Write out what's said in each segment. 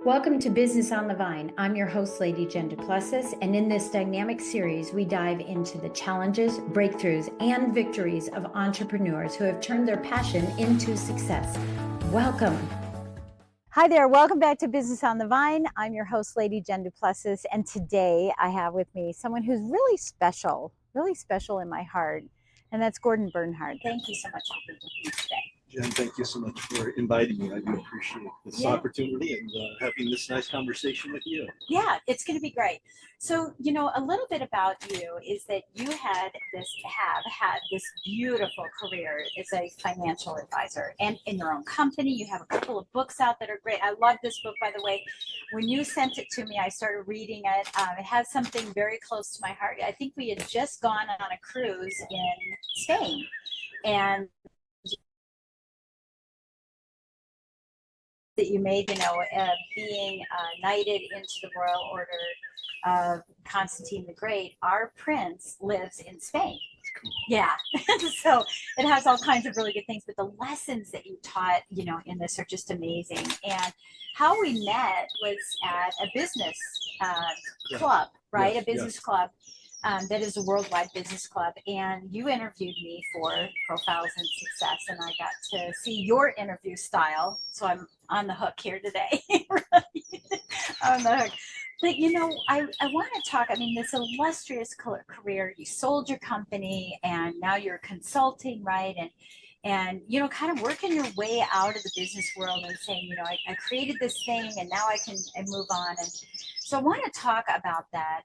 Welcome to Business on the Vine. I'm your host, Lady Jen Duplessis, and in this dynamic series, we dive into the challenges, breakthroughs, and victories of entrepreneurs who have turned their passion into success. Welcome. Hi there. Welcome back to Business on the Vine. I'm your host, Lady Jen Duplessis, and today I have with me someone who's really special in my heart, and that's Gordon Bernhardt. Thank you so much for being with me today. Jen, thank you so much for inviting me. I do appreciate this opportunity and having this nice conversation with you. Yeah, it's going to be great. So, a little bit about you is that you have had this beautiful career as a financial advisor and in your own company. You have a couple of books out that are great. I love this book, by the way. When you sent it to me, I started reading it. It has something very close to my heart. I think we had just gone on a cruise in Spain, and that you made, being knighted into the Royal Order of Constantine the Great. Our prince lives in Spain. Yeah. So it has all kinds of really good things, but the lessons that you taught, in this are just amazing. And how we met was at a business club, right? A business club. That is a worldwide business club, and you interviewed me for Profiles in Success, and I got to see your interview style, so I'm on the hook here today. Right? On the hook. But I want to talk, this illustrious career, you sold your company and now you're consulting, right? And kind of working your way out of the business world and saying, I created this thing and now I can move on. And so I want to talk about that.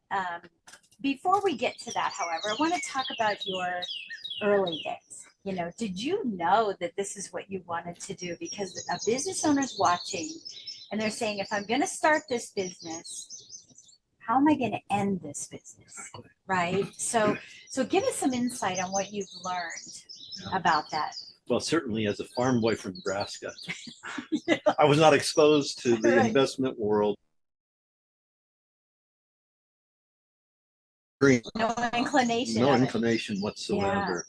Before we get to that, however, I want to talk about your early days. Did you know that this is what you wanted to do? Because a business owner's watching and they're saying, if I'm going to start this business, how am I going to end this business? Right? So give us some insight on what you've learned about that. Well, certainly as a farm boy from Nebraska, I was not exposed to the investment world. No inclination. No inclination whatsoever.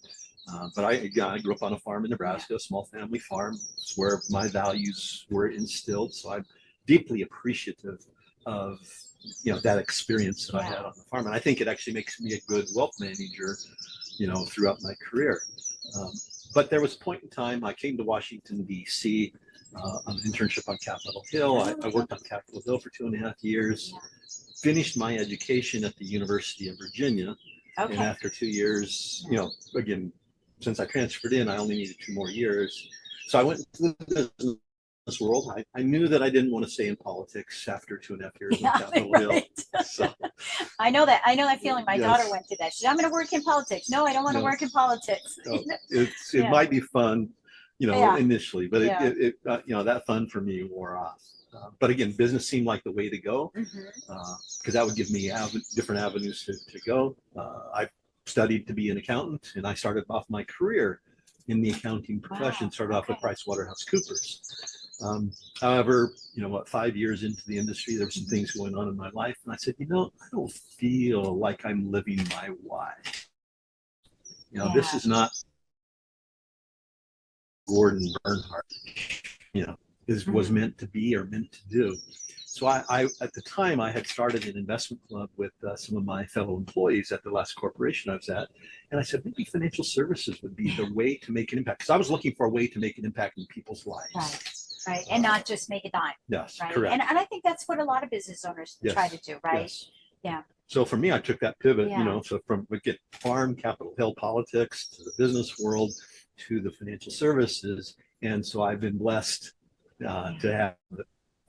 Yeah. But I grew up on a farm in Nebraska, a small family farm. It's where my values were instilled. So I'm deeply appreciative of that experience that I had on the farm. And I think it actually makes me a good wealth manager, throughout my career. But there was a point in time I came to Washington, D.C. On an internship on Capitol Hill. I worked on Capitol Hill for 2.5 years. Finished my education at the University of Virginia. Okay. And after 2 years, again, since I transferred in, I only needed 2 more years. So I went into the business world. I knew that I didn't want to stay in politics after 2.5 years in Capitol Hill. So, I know that feeling. My daughter went through that. She said, I'm going to work in politics. No, I don't want to work in politics. It might be fun, initially, but it that fun for me wore off. But again, business seemed like the way to go, because that would give me different avenues to go. I studied to be an accountant, and I started off my career in the accounting profession. Started off with PricewaterhouseCoopers. However, 5 years into the industry, there were some things going on in my life, and I said, I don't feel like I'm living my why. This is not Gordon Bernhardt. Was meant to be or meant to do. So I at the time, I had started an investment club with some of my fellow employees at the last corporation I was at. And I said, maybe financial services would be the way to make an impact. Because I was looking for a way to make an impact in people's lives. Right. And not just make a dime. Yes, right? Correct. And I think that's what a lot of business owners try to do, right? Yes. Yeah. So for me, I took that pivot, so from farm, Capitol Hill politics to the business world to the financial services. And so I've been blessed to have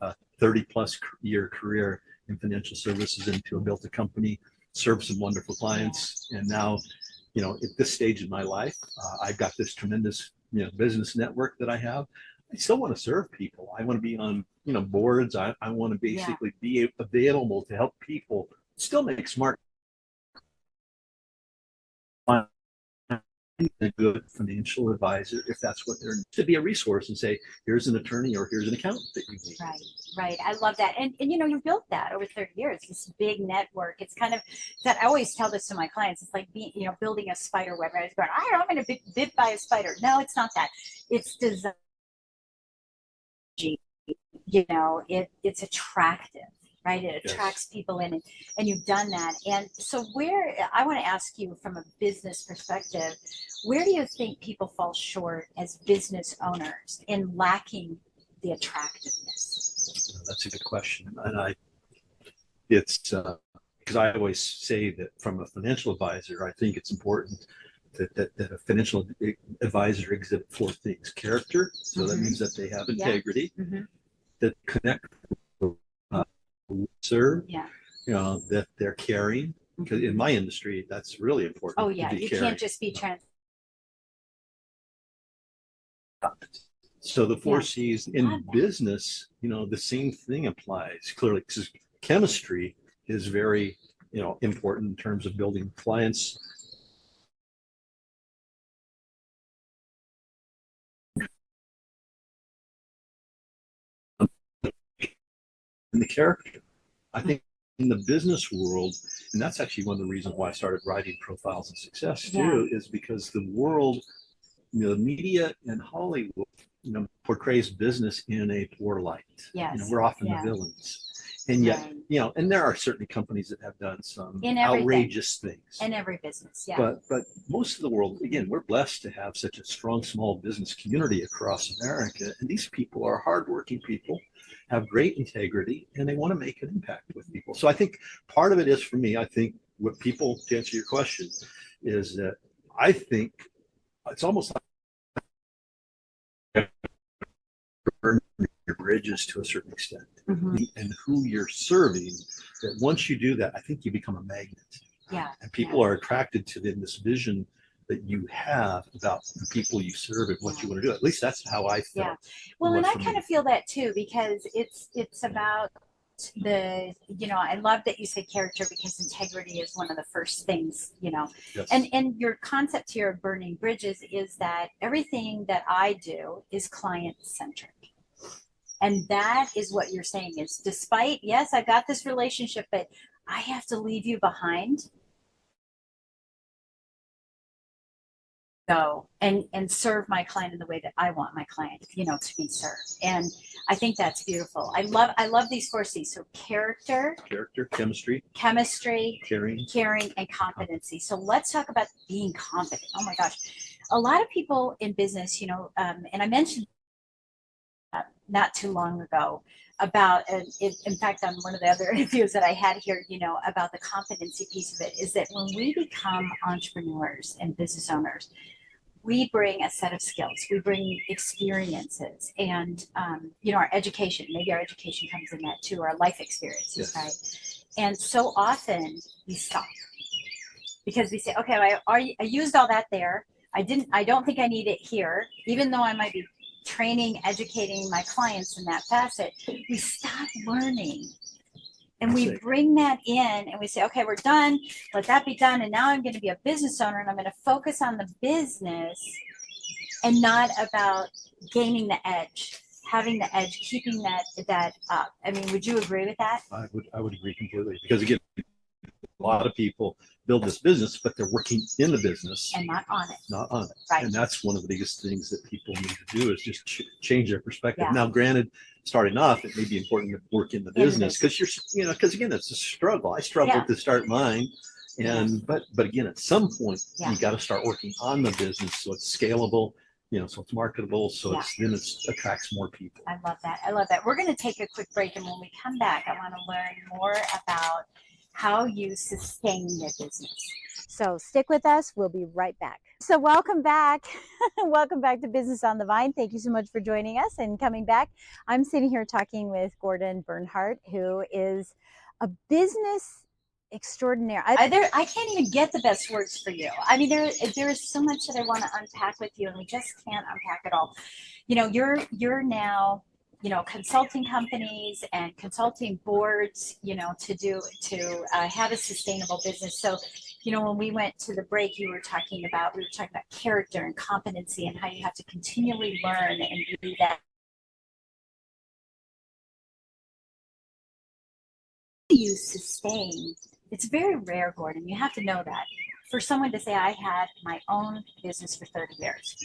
a 30-plus year career in financial services and to have built a company, served some wonderful clients. And now, at this stage in my life, I've got this tremendous, business network that I have. I still want to serve people. I want to be on, boards. I want to basically be available to help people still make smart, a good financial advisor, if that's what they're to be a resource and say, here's an attorney or here's an accountant that you need. Right. I love that. And you built that over 30 years, this big network. It's kind of that I always tell this to my clients. It's like being, building a spider web. I was going, I'm going to be bit by a spider. No, it's not that. It's design. it's attractive, right? It attracts people in, and you've done that. And so I want to ask you from a business perspective, where do you think people fall short as business owners in lacking the attractiveness? That's a good question. And it's because I always say that from a financial advisor, I think it's important that a financial advisor exhibit four things: character, so that means that they have integrity, that connect, serve, that they're caring. Because in my industry, that's really important. Oh yeah, you can't just be trans. So the four C's in business, the same thing applies clearly, because chemistry is very, important in terms of building clients. And the character, I think in the business world, and that's actually one of the reasons why I started writing Profiles of Success too, is because the world, the media and Hollywood, portrays business in a poor light. Yes. We're often the villains. And yet, and there are certainly companies that have done some outrageous things. In every business, But most of the world, again, we're blessed to have such a strong small business community across America. And these people are hardworking people, have great integrity, and they want to make an impact with people. So I think part of it is, for me, I think what people, to answer your question, is that I think it's almost like burn your bridges to a certain extent, and who you're serving, that once you do that, I think you become a magnet. And people are attracted to this vision that you have about the people you serve and what you want to do. At least that's how I felt. Well, and I kind of feel that too, because it's about I love that you say character, because integrity is one of the first things, and your concept here of burning bridges is that everything that I do is client centric. And that is what you're saying is, despite, yes, I got this relationship, but I have to leave you behind. Go and serve my client in the way that I want my client, to be served. And I think that's beautiful. I love these four C's. So character, chemistry, caring, and competency. So let's talk about being competent. Oh my gosh. A lot of people in business, and I mentioned not too long ago about, in fact, on one of the other interviews that I had here, about the competency piece of it, is that when we become entrepreneurs and business owners, we bring a set of skills, we bring experiences, and our education. Maybe our education comes in that too, our life experiences, right? And so often we stop because we say, okay, I used all that there. I don't think I need it here, even though I might be training, educating my clients in that facet. We stop learning. And we bring that in and we say, okay, we're done. Let that be done. And now I'm going to be a business owner, and I'm going to focus on the business and not about gaining the edge, having the edge, keeping that up. I mean, would you agree with that? I would agree completely, because again, a lot of people build this business, but they're working in the business and not on it. Right. And that's one of the biggest things that people need to do, is just change their perspective. Now, granted, starting off, it may be important to work in the business, because because again, it's a struggle. I struggled to start mine. And but again, at some point, you got to start working on the business so it's scalable, so it's marketable, so then it attracts more people. I love that. We're going to take a quick break, and when we come back, I want to learn more about how you sustain the business. So stick with us. We'll be right back. So welcome back. Welcome back to Business on the Vine. Thank you so much for joining us and coming back. I'm sitting here talking with Gordon Bernhardt, who is a business extraordinaire. I can't even get the best words for you. I mean, there is so much that I want to unpack with you, and we just can't unpack it all. You're now consulting companies and consulting boards, to have a sustainable business. So, when we went to the break, we were talking about character and competency, and how you have to continually learn and be that. You sustain. It's very rare, Gordon. You have to know that, for someone to say, I had my own business for 30 years.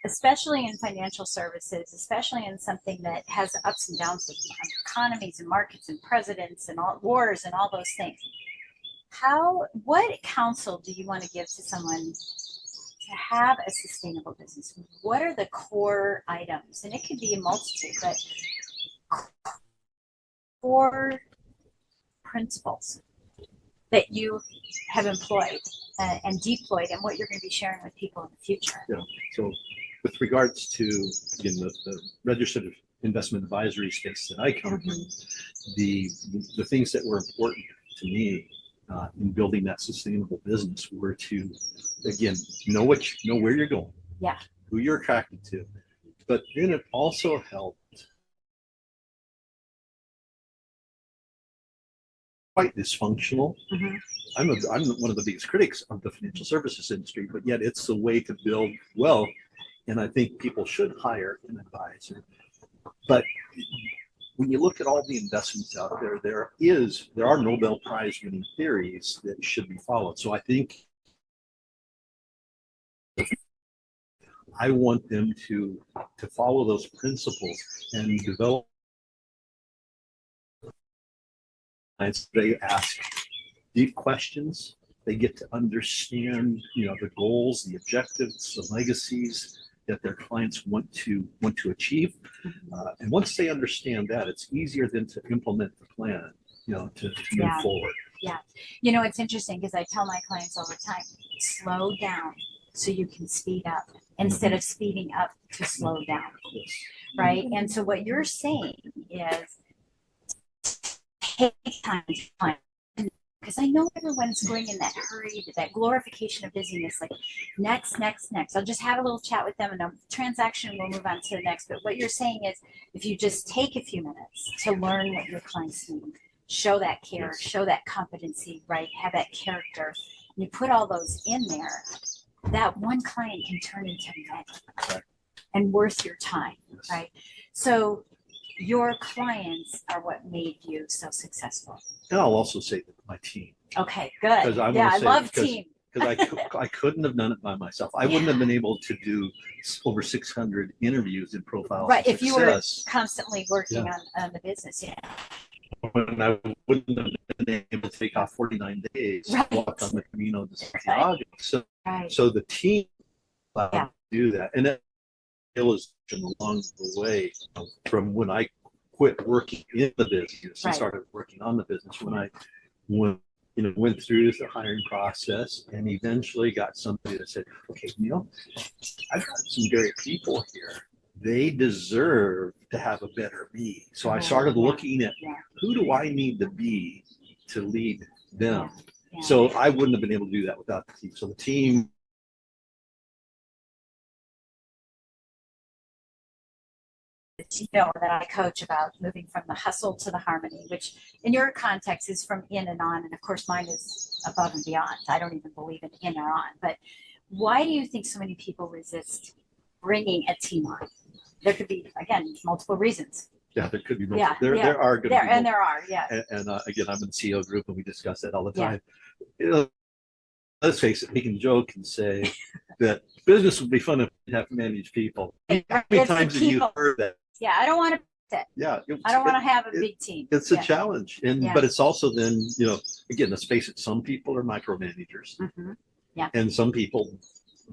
especially in financial services, especially in something that has ups and downs with economies and markets and presidents and all wars and all those things. What counsel do you want to give to someone to have a sustainable business? What are the core items? And it could be a multitude, but core principles that you have employed and deployed, and what you're going to be sharing with people in the future. Yeah. So with regards to, again, the registered investment advisory space that I come from, the things that were important to me in building that sustainable business were to, again, know where you're going, yeah, who you're attracted to, but then it also helped quite dysfunctional. I'm one of the biggest critics of the financial services industry, but yet it's the way to build wealth. And I think people should hire an advisor. But when you look at all the investments out there, there are Nobel Prize winning theories that should be followed. So I think I want them to follow those principles and develop. They ask deep questions. They get to understand, the goals, the objectives, the legacies that their clients want to achieve. And once they understand that, it's easier then to implement the plan, to move forward. Yeah. It's interesting because I tell my clients all the time, slow down so you can speed up instead of speeding up to slow down. Yes. Right. And so what you're saying is take time to plan, because I know everyone's going in that hurry, that glorification of busyness, like next. I'll just have a little chat with them and a transaction, we'll move on to the next. But what you're saying is if you just take a few minutes to learn what your clients need, show that care, show that competency, right? Have that character, and you put all those in there, that one client can turn into many and worth your time, right? So your clients are what made you so successful. And I'll also say that my team. Okay, good. I love team. Because I couldn't have done it by myself. I wouldn't have been able to do over 600 interviews in profiles. Right, if you were constantly working on the business, When I wouldn't have been able to take off 49 days to walk on the Camino de Santiago. So the team do that. And that was along the way from when I quit working in the business and started working on the business, when I went through the hiring process and eventually got somebody that said, okay, I've got some great people here. They deserve to have a better me. So I started looking at who do I need to be to lead them. So I wouldn't have been able to do that without the team. So the team that I coach about moving from the hustle to the harmony, which in your context is from in and on. And of course, mine is above and beyond. I don't even believe in or on. But why do you think so many people resist bringing a team on? There could be, again, multiple reasons. Yeah, there could be multiple. There are going to be multiple. And there are, And again, I'm in the CEO group and we discuss that all the time. Let's face it, we can joke and say that business would be fun if we have to manage people. How many times have you heard that? Yeah, I don't want to. I don't want to have a big team. It's a challenge, but it's also then, again, let's face it, some people are micromanagers, and some people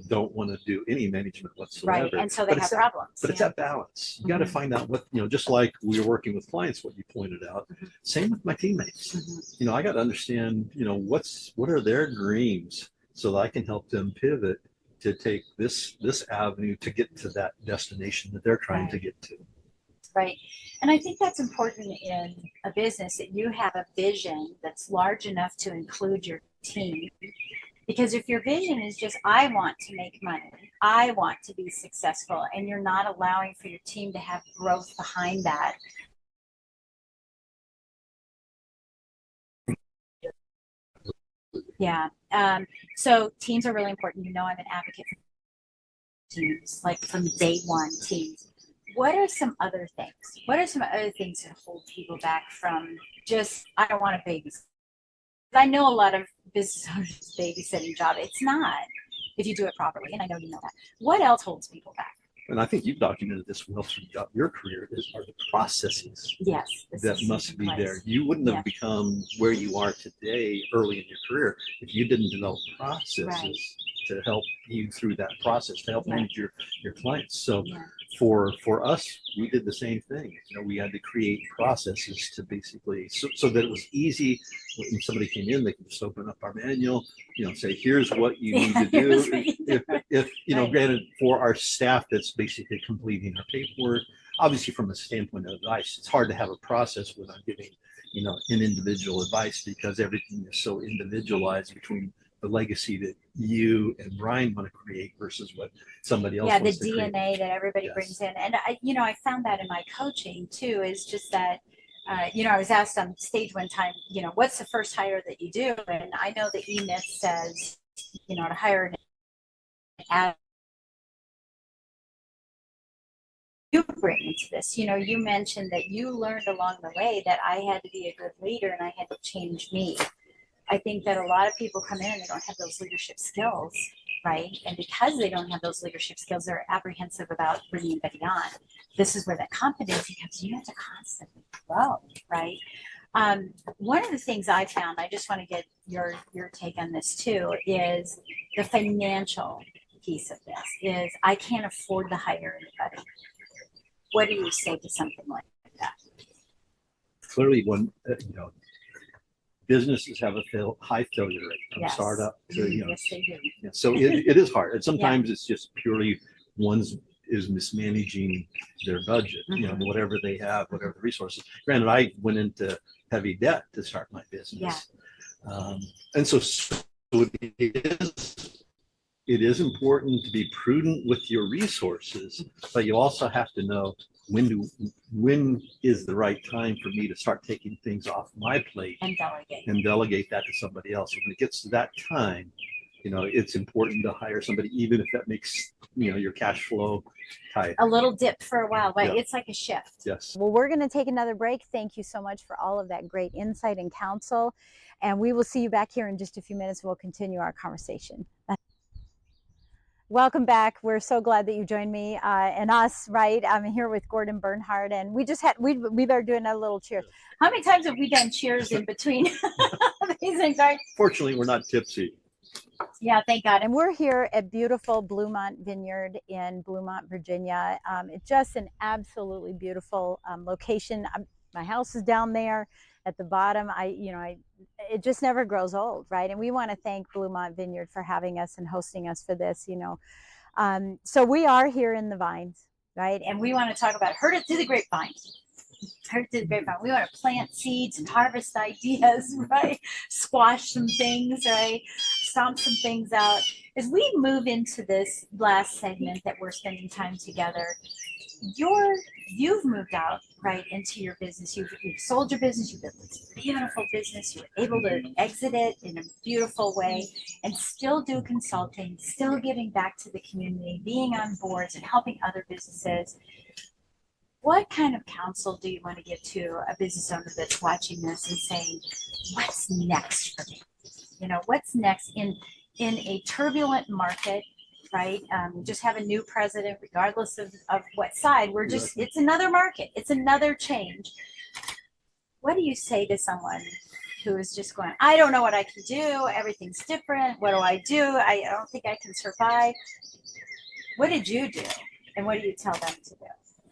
don't want to do any management whatsoever. Right, and so they have problems. But it's that balance. You got to find out what, just like we were working with clients, what you pointed out. Same with my teammates. I got to understand, what are their dreams so that I can help them pivot to take this avenue to get to that destination that they're trying to get to. Right. And I think that's important in a business, that you have a vision that's large enough to include your team. Because if your vision is just, I want to make money, I want to be successful, and you're not allowing for your team to have growth behind that. Yeah. So teams are really important. I'm an advocate for teams, like from day one teams. What are some other things? What are some other things that hold people back from just, I don't want to babysit? I know a lot of business owners babysitting job. It's not. if you do it properly. And I know you know that. What else holds people back? And I think you've documented this well throughout your career, are the processes Yes. that must be there. You wouldn't have become where you are today early in your career if you didn't develop processes to help you through that process, to help manage your clients. So for us, we did the same thing. You know, we had to create processes to basically, so that it was easy when somebody came in, they could just open up our manual, you know, say, here's what you need to do. If you know, granted, for our staff that's basically completing our paperwork, obviously from a standpoint of advice, it's hard to have a process without giving, you know, an individual advice, because everything is so individualized between the legacy that you and Brian want to create versus what somebody else wants to create. Yeah, the DNA that everybody brings in. And I, you know, I found that in my coaching too, is just that, you know, I was asked on stage one time, you know, what's the first hire that you do? And I know the E-Myth says, you know, to hire an ad you bring into this. You know, you mentioned that you learned along the way that I had to be a good leader and I had to change me. I think that a lot of people come in and they don't have those leadership skills, right? And because they don't have those leadership skills, they're apprehensive about bringing anybody on. This is where that competency comes. You have to constantly grow, right? One of the things I found, I just want to get your take on this too, is the financial piece of this. Is I can't afford to hire anybody. What do you say to something like that? Clearly, when you know, businesses have a high failure rate from startup to, you know, yes, they do. Yeah, so it is hard, and sometimes it's just purely one's is mismanaging their budget, you know, whatever they have, whatever the resources. Granted, I went into heavy debt to start my business, and so it is important to be prudent with your resources, but you also have to know when is the right time for me to start taking things off my plate and delegate that to somebody else. When it gets to that time, you know, it's important to hire somebody, even if that makes, you know, your cash flow tight. A little dip for a while, but it's like a shift. Yes. Well, we're going to take another break. Thank you so much for all of that great insight and counsel. And we will see you back here in just a few minutes. We'll continue our conversation. Welcome back. We're so glad that you joined me and us, right? I'm here with Gordon Bernhardt, and we better do another little cheers. How many times have we done cheers in between these things? Right? Fortunately, we're not tipsy. Yeah, thank God. And we're here at beautiful Bluemont Vineyard in Bluemont, Virginia. It's just an absolutely beautiful location. My house is down there at the bottom. It just never grows old, right? And we want to thank Bluemont Vineyard for having us and hosting us for this, you know. So we are here in the vines, right? And we want to talk about herd it through the grapevine. Herd it through the grapevine. We want to plant seeds and harvest ideas, right? Squash some things, right? Stomp some things out. As we move into this last segment that we're spending time together, you've moved out right into your business. You've sold your business. You've built this beautiful business. You were able to exit it in a beautiful way and still do consulting, still giving back to the community, being on boards and helping other businesses. What kind of counsel do you want to give to a business owner that's watching this and saying, what's next for me? You know, what's next in a turbulent market? Right? Just have a new president, regardless of what side. We're just, it's another market. It's another change. What do you say to someone who is just going, I don't know what I can do. Everything's different. What do? I don't think I can survive. What did you do? And what do you tell them to do?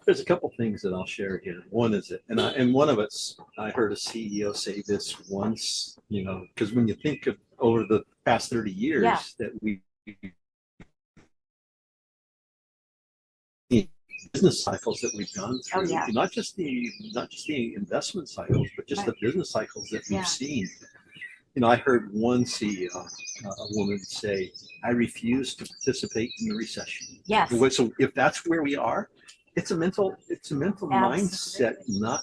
There's a couple things that I'll share here. One is and one of it's, I heard a CEO say this once, you know, because when you think of over the past 30 years that we business cycles that we've gone through, not just the investment cycles, but just the business cycles that we've seen. You know, I heard one CEO, a woman say, I refuse to participate in the recession. Yes. So if that's where we are, it's a mental mindset not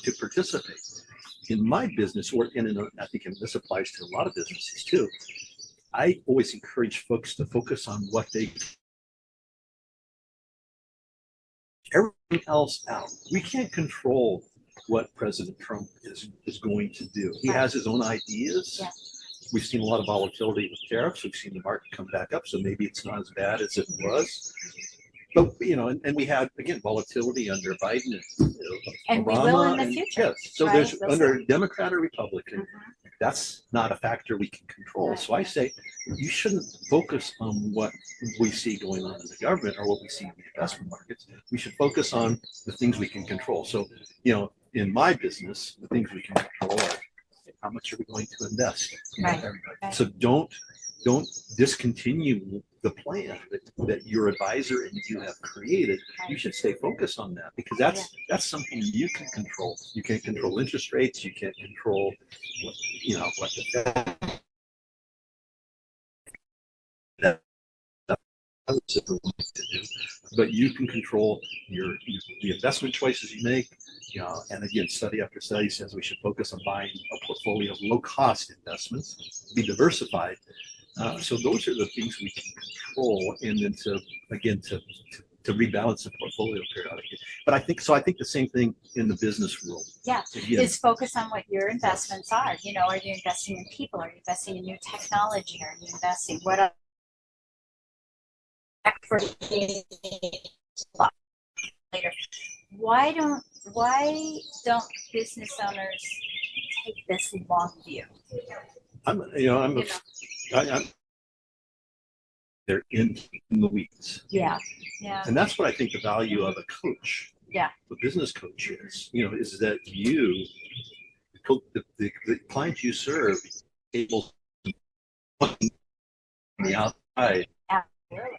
to participate. In my business, I think this applies to a lot of businesses too. I always encourage folks to focus on what they everything else out. We can't control what President Trump is going to do. He has his own ideas. we've seen a lot of volatility with tariffs. We've seen the market come back up, so maybe it's not as bad as it was. But and we had again volatility under Biden and Obama, we will in the and, future. yes. So right? there's under Democrat or Republican, that's not a factor we can control. Right. So I say you shouldn't focus on what we see going on in the government or what we see in the investment markets. We should focus on the things we can control. So in my business, the things we can control are how much are we going to invest? Right. So don't discontinue the plan that your advisor and you have created. You should stay focused on that because that's something you can control. You can't control interest rates. You can't control what the Fed to do, but you can control the investment choices you make. And again, study after study says we should focus on buying a portfolio of low-cost investments, be diversified. So those are the things we can control, and then to rebalance the portfolio periodically. But I think the same thing in the business world. Yeah, is focus on what your investments are. Are you investing in people? Are you investing in new technology? Are you investing what? Later. Why don't business owners take this long view? They're in the weeds. Yeah. And that's what I think the value of a coach, the business coach is, is that the clients you serve, able to on the outside.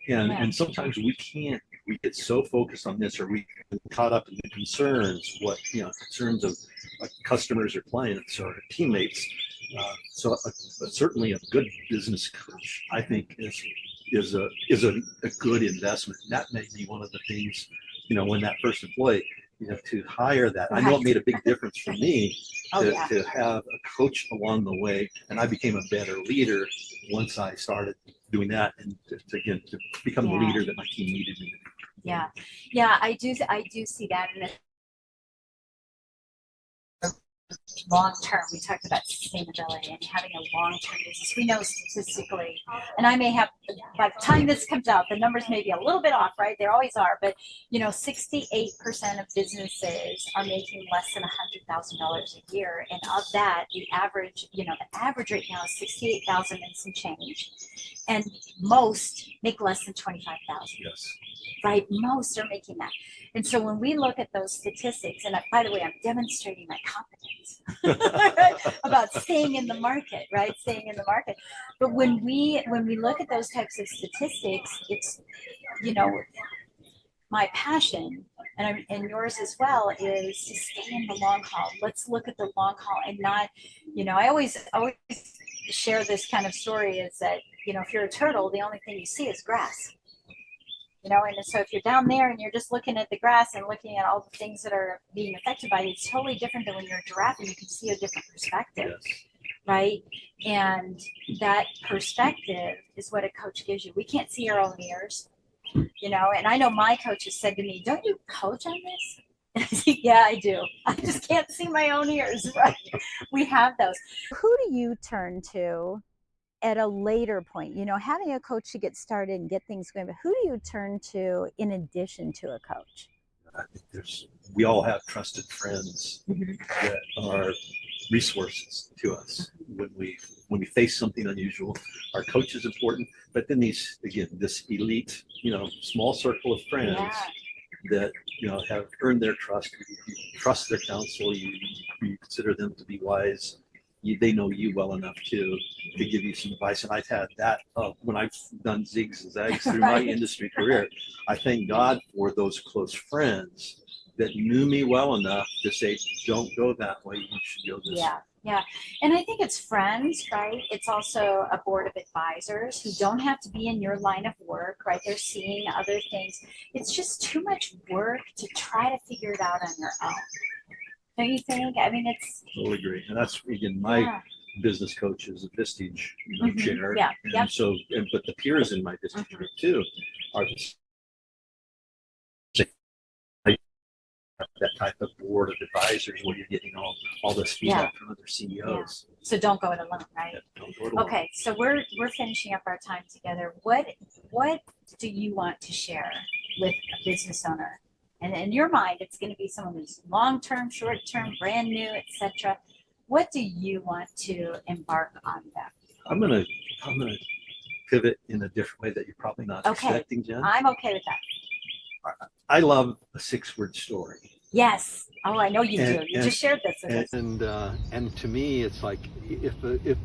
And sometimes we get so focused on this, or we get caught up in the concerns, concerns of customers or clients or teammates. So certainly a good business coach, I think, is a good investment. And that may be one of the things, when that first employee, to hire that. Right. I know it made a big difference for me to have a coach along the way, and I became a better leader once I started doing that, and to become the leader that my team needed me to be. I do see that. And long term, we talked about sustainability and having a long-term business. We know statistically, and I may have, by the time this comes out, the numbers may be a little bit off, right? They always are, but 68% of businesses are making less than $100,000 a year, and of that, the average right now is $68,000 and some change, and most make less than $25,000. Yes. Right, most are making that. And so when we look at those statistics, and by the way, I'm demonstrating my competence about staying in the market, right? Staying in the market. But when we look at those types of statistics, it's, my passion and yours as well is to stay in the long haul. Let's look at the long haul and not, I always share this kind of story is that, if you're a turtle, the only thing you see is grass. And so if you're down there and you're just looking at the grass and looking at all the things that are being affected by it, it's totally different than when you're a giraffe and you can see a different perspective, right? And that perspective is what a coach gives you. We can't see our own ears, and I know my coach has said to me, "Don't you coach on this?" And I say, "Yeah, I do. I just can't see my own ears," right? We have those. Who do you turn to at a later point, having a coach to get started and get things going, but who do you turn to in addition to a coach? I think we all have trusted friends that are resources to us when we face something unusual. Our coach is important, but then this elite, small circle of friends that have earned their trust. You trust their counsel. You consider them to be wise. They know you well enough to give you some advice. And I've had that when I've done zigs and zags through my industry career. I thank God for those close friends that knew me well enough to say, "Don't go that way. You should go this way." Yeah. And I think it's friends, right? It's also a board of advisors who don't have to be in your line of work, right? They're seeing other things. It's just too much work to try to figure it out on your own. Don't you think? I mean, it's totally agree. And that's again my business coach is a Vistage chair. And so, but the peers in my Vistage group too are that type of board of advisors where you're getting all this feedback from other CEOs. So don't go it alone, right? Yeah, don't go it alone. Okay, so we're finishing up our time together. What do you want to share with a business owner? And in your mind, it's going to be someone who's long-term, short-term, brand new, etc. What do you want to embark on them? I'm gonna pivot in a different way that you're probably not Okay. expecting, Jen. I'm okay with that. I love a 6-word story. Yes. Oh, I know you do. You And- just shared this with us. And to me, it's like if it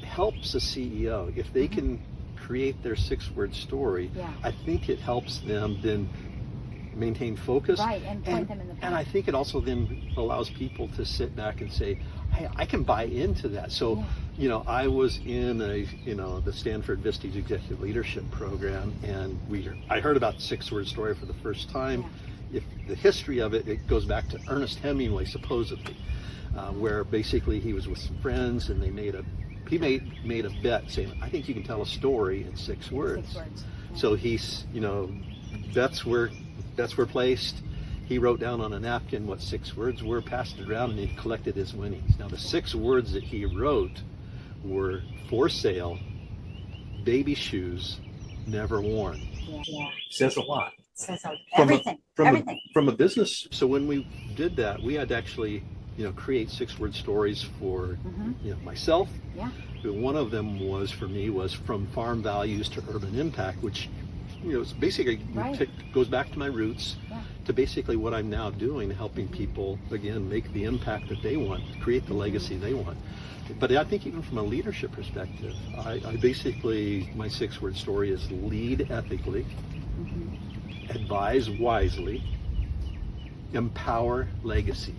helps a CEO if they can create their 6-word story. Yeah. I think it helps them then maintain focus. Right, and point them in the And I think it also then allows people to sit back and say, hey, I can buy into that. So, I was in the Stanford Visti's Executive Leadership Program, and I heard about the 6-word story for the first time. If the history of it goes back to Ernest Hemingway, supposedly, where basically he was with some friends and he made a bet saying, I think you can tell a story in 6 words. 6 words. So he's, bets were placed. He wrote down on a napkin what 6 words were, passed it around, and he collected his winnings. Now the 6 words that he wrote were for sale, baby shoes, never worn. Yeah. Says a lot. Says From everything. From everything. from a business. So when we did that, we had to actually, create 6-word stories for, myself. Yeah. But one of them was from farm values to urban impact, which, it's basically Right. goes back to my roots, Yeah. to basically what I'm now doing, helping people again make the impact that they want, create the legacy they want. But I think even from a leadership perspective, I basically, my 6-word story is lead ethically, advise wisely, empower legacy.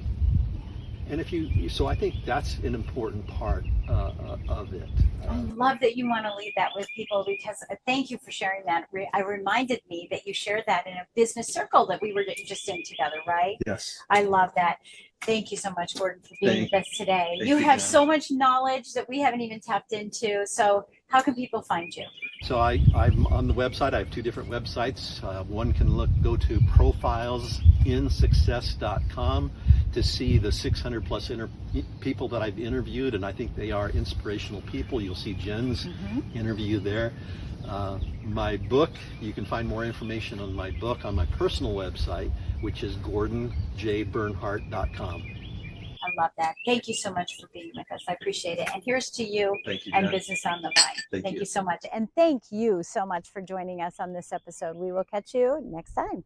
And so I think that's an important part of it. I love that you want to leave that with people, because thank you for sharing that. I reminded me that you shared that in a business circle that we were just in together, right? Yes. I love that. Thank you so much, Gordon, for being with us today. Thank You you, have Jen. so much knowledge that we haven't even tapped into. So how can people find you? So I'm on the website. I have 2 different websites. One can go to profilesInSuccess.com to see the 600 plus people that I've interviewed, and I think they are inspirational people. You'll see Jen's interview there. My book, you can find more information on my book on my personal website, which is GordonJBernhardt.com. I love that. Thank you so much for being with us. I appreciate it. And here's to you Thank you, and Jen. Business on the Vine. Thank you you. so much. And thank you so much for joining us on this episode. We will catch you next time.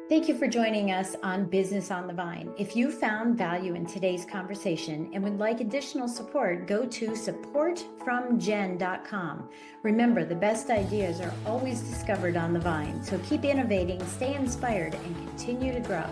Thank you for joining us on Business on the Vine. If you found value in today's conversation and would like additional support, go to supportfromjen.com. Remember, the best ideas are always discovered on the vine. So keep innovating, stay inspired, and continue to grow.